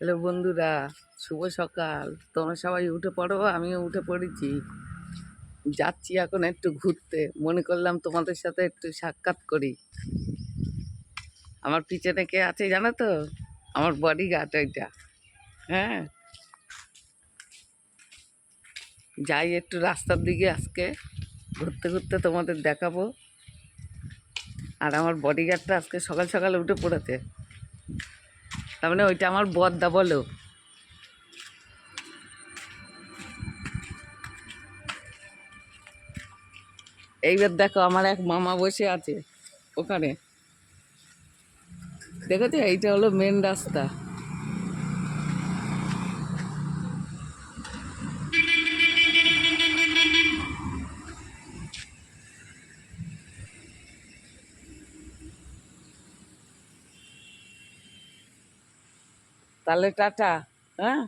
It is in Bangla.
হ্যালো বন্ধুরা, শুভ সকাল। তোমরা সবাই উঠে পড়ো, আমিও উঠে পড়েছি। যাচ্ছি এখন একটু ঘুরতে, মনে করলাম তোমাদের সাথে একটু সাক্ষাৎ করি। আমার পিছনে কে আছে জানো তো? আমার বডিগার্ড ওইটা। হ্যাঁ, যাই একটু রাস্তার দিকে আজকে ঘুরতে ঘুরতে তোমাদের দেখাবো। আর আমার বডিগার্ডটা আজকে সকাল সকাল উঠে পড়েছে, তার মানে ওইটা আমার বদ্দা বলো। এইবার দেখো আমার এক মামা বসে আছে ওখানে, দেখেছো? এইটা হলো মেন রাস্তা। তাহলে টাটা। হ্যাঁ।